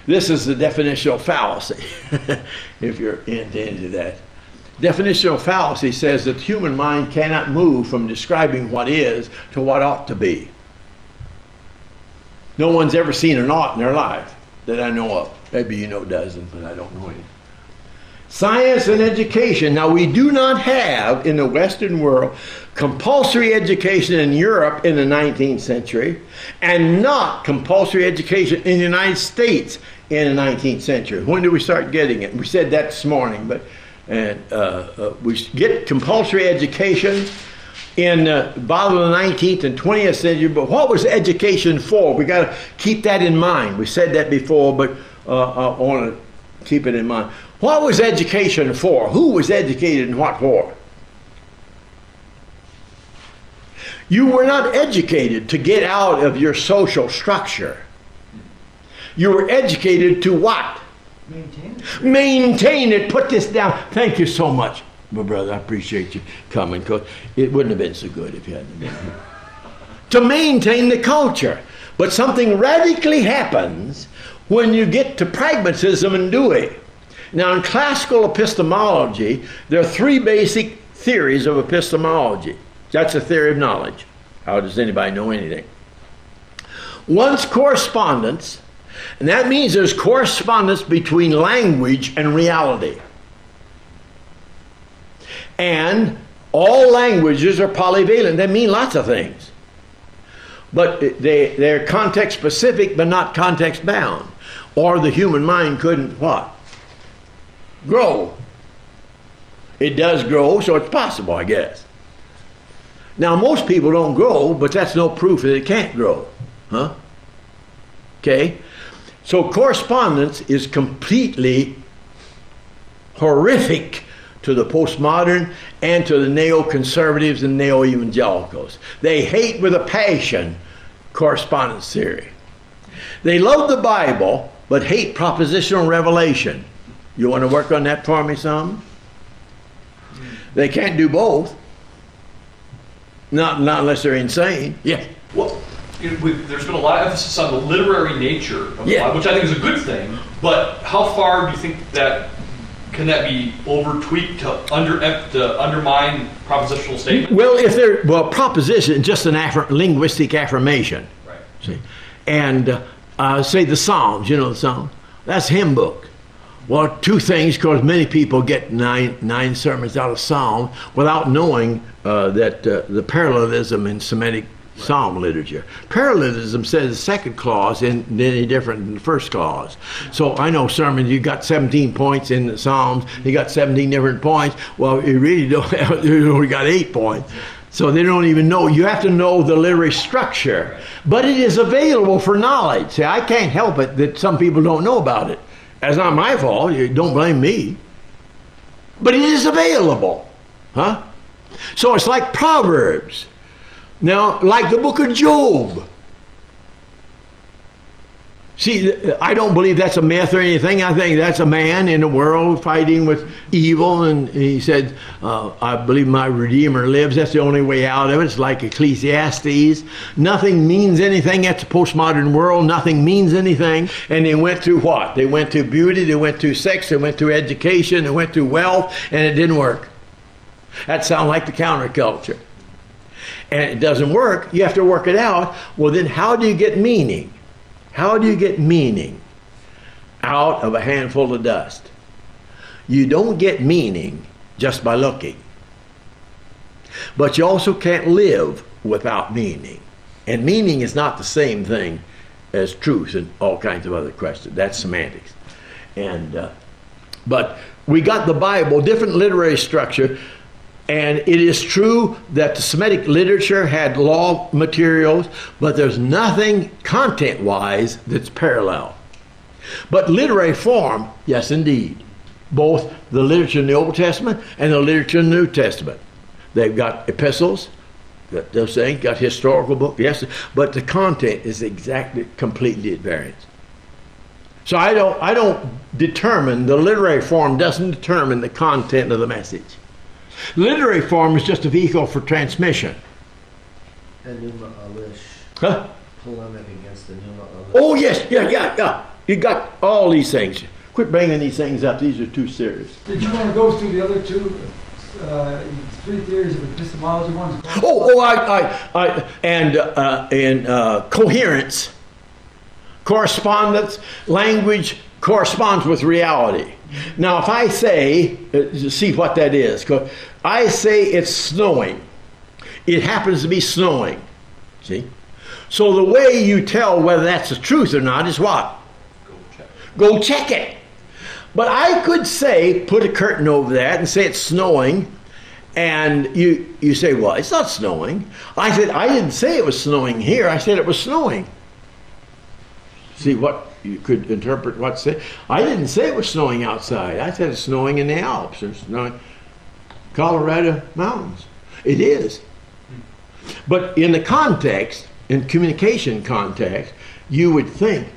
This is the definitional fallacy, if you're into that. Definitional fallacy says that the human mind cannot move from describing what is to what ought to be. No one's ever seen an ought in their life that I know of. Maybe you know dozens, but I don't know any. Science and education. Now, we do not have in the Western world compulsory education in Europe in the 19th century and not compulsory education in the United States in the 19th century. When did we start getting it? We said that this morning, but we get compulsory education in about the 19th and 20th century, but what was education for? We got to keep that in mind. We said that before, but I want to keep it in mind. What was education for? Who was educated and what for? You were not educated to get out of your social structure. You were educated to what? Maintain it. Maintain it. Put this down. Thank you so much, my brother. I appreciate you coming, because it wouldn't have been so good if you hadn't been here. To maintain the culture. But something radically happens when you get to pragmatism and doing. Now, in classical epistemology, there are three basic theories of epistemology. That's a theory of knowledge. How does anybody know anything? One's correspondence, and that means there's correspondence between language and reality. And all languages are polyvalent. They mean lots of things. But they're context specific, but not context bound. Or the human mind couldn't what? Grow. It does grow, so it's possible, I guess. Now, most people don't grow, but that's no proof that it can't grow. Huh? Okay? So correspondence is completely horrific to the postmodern and to the neoconservatives and neo-evangelicals. They hate with a passion correspondence theory. They love the Bible, but hate propositional revelation. You want to work on that for me some? They can't do both. Not unless they're insane. Yeah. Well, there's been a lot of emphasis on the literary nature of the Bible, which I think is a good thing. But how far do you think that can that be over-tweaked to undermine propositional statements? Well, proposition is just an linguistic affirmation. Right. See, and say the Psalms. You know the Psalms. That's hymn book. Well, two things, because many people get nine sermons out of Psalm without knowing that the parallelism in Semitic Psalm literature. Parallelism says the second clause isn't any different than the first clause. So I know sermons, you got 17 points in the Psalms, you got 17 different points. Well, you really don't have, you only got 8 points. So they don't even know. You have to know the literary structure. But it is available for knowledge. See, I can't help it that some people don't know about it. That's not my fault. You don't blame me. But it is available. Huh? So it's like Proverbs. Now, like the book of Job. See, I don't believe that's a myth or anything. I think that's a man in the world fighting with evil. And he said, I believe my Redeemer lives. That's the only way out of it. It's like Ecclesiastes. Nothing means anything. That's the postmodern world. Nothing means anything. And they went through what? They went through beauty. They went through sex. They went through education. They went through wealth. And it didn't work. That sounds like the counterculture. And it doesn't work. You have to work it out. Well, then how do you get meaning? How do you get meaning out of a handful of dust? You don't get meaning just by looking. But you also can't live without meaning. And meaning is not the same thing as truth and all kinds of other questions. That's semantics. And but we got the Bible, different literary structure. And it is true that the Semitic literature had law materials, but there's nothing content-wise that's parallel. But literary form, yes indeed. Both the literature in the Old Testament and the literature in the New Testament. They've got epistles, they're saying, got historical books, yes, but the content is exactly, completely at variance. So I don't determine, the literary form doesn't determine the content of the message. Literary form is just a vehicle for transmission. And Numa Alish. Huh? Polemic against the Numa Alish. Oh yes, yeah. You got all these things. Quit bringing these things up. These are too serious. Did you want to go through the other two? Three theories of epistemology. One's coherence, correspondence, language corresponds with reality. Now, if I say, see what that is. I say it's snowing. It happens to be snowing. See? So the way you tell whether that's the truth or not is what? Go check it. But I could say, put a curtain over that and say it's snowing, and you say, well, it's not snowing. I said, I didn't say it was snowing here. I said it was snowing. See what you could interpret what say. I didn't say it was snowing outside. I said it's snowing in the Alps. It's snowing Colorado mountains. It is. But in the context, in communication context, you would think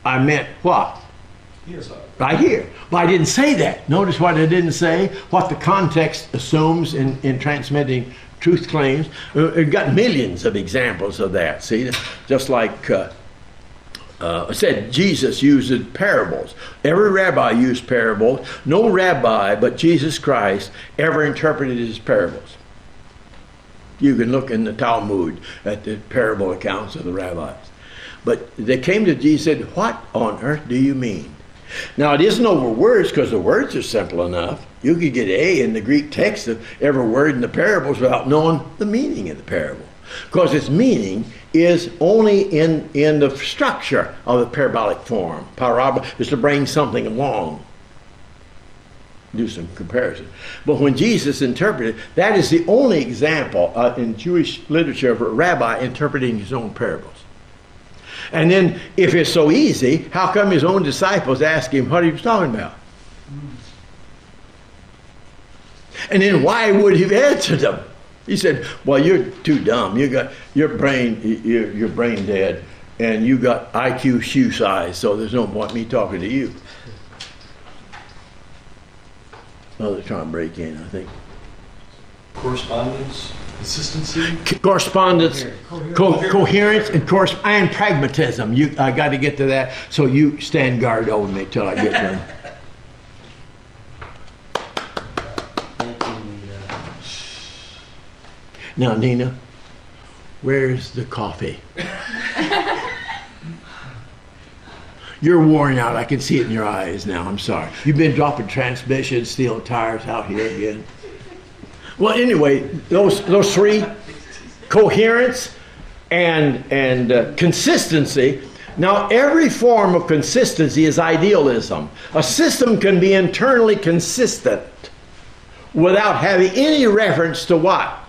I meant what? Right here. But I didn't say that. Notice what I didn't say, what the context assumes in transmitting truth claims. We've got millions of examples of that. See, just like I said, Jesus used parables. Every rabbi used parables. No rabbi but Jesus Christ ever interpreted his parables. You can look in the Talmud at the parable accounts of the rabbis. But they came to Jesus and said, what on earth do you mean? Now, it isn't over words, because the words are simple enough. You could get A in the Greek text of every word in the parables without knowing the meaning of the parable. Because its meaning is only in the structure of the parabolic form. Parabola is to bring something along. Do some comparison. But when Jesus interpreted, that is the only example in Jewish literature of a rabbi interpreting his own parables. And then, if it's so easy, how come his own disciples asked him what he was talking about? And then why would he have answered them? He said, well, you're too dumb. You got your brain dead, and you got IQ shoe size, so there's no point me talking to you. Oh, they're trying to break in, I think. Correspondence, consistency, correspondence, coherence, and pragmatism. I got to get to that, so you stand guard over me till I get there. Now, Nina, where's the coffee? You're worn out. I can see it in your eyes now. I'm sorry. You've been dropping transmissions, stealing tires out here again. Well, anyway, those three, coherence and consistency. Now, every form of consistency is idealism. A system can be internally consistent without having any reference to what?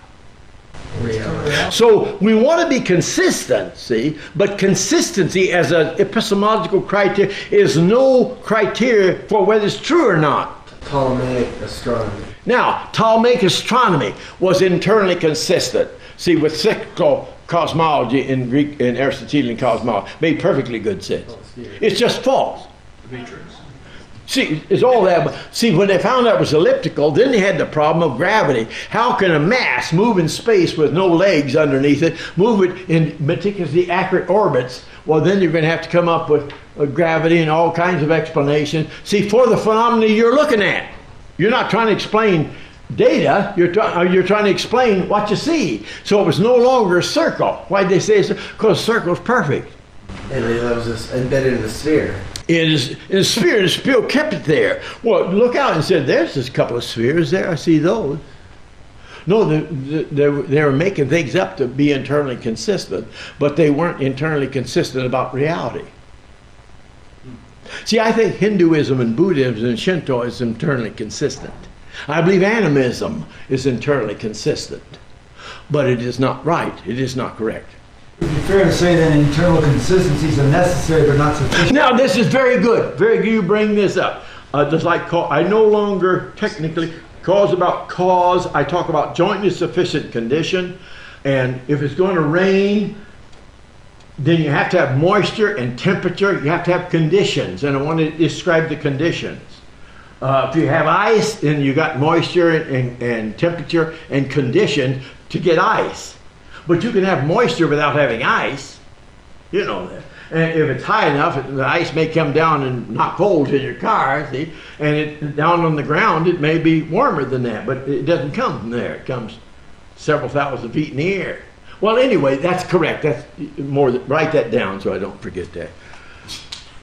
So we want to be consistent, see, but consistency as an epistemological criteria is no criteria for whether it's true or not. Ptolemaic astronomy. Now, Ptolemaic astronomy was internally consistent. See, with cyclical cosmology in Greek and Aristotelian cosmology, made perfectly good sense. It's just false. The matrix. See, it's all that. But see, when they found out it was elliptical, then they had the problem of gravity. How can a mass move in space with no legs underneath it, move it in meticulously accurate orbits? Well, then you're going to have to come up with gravity and all kinds of explanations. See, for the phenomena you're looking at, you're not trying to explain data. You're trying to explain what you see. So it was no longer a circle. Why did they say so? Because a circle is perfect. And that was just embedded in the sphere. In a sphere, the sphere kept it there. Well, look out and said, there's just a couple of spheres there. I see those. No, they were making things up to be internally consistent, but they weren't internally consistent about reality. See, I think Hinduism and Buddhism and Shinto is internally consistent. I believe animism is internally consistent, but it is not right. It is not correct. It would be fair to say that internal consistencies are necessary but not sufficient. Now, this is very good. Very good you bring this up. Just like I no longer technically cause about cause. I talk about jointly sufficient condition. And if it's going to rain, then you have to have moisture and temperature. You have to have conditions. And I want to describe the conditions. If you have ice, then you got moisture and temperature and condition to get ice. But you can have moisture without having ice. You know that. And if it's high enough, the ice may come down and knock holes in your car, see? And down on the ground, it may be warmer than that, but it doesn't come from there. It comes several thousand feet in the air. Well, anyway, that's correct. That's more. Write that down so I don't forget that.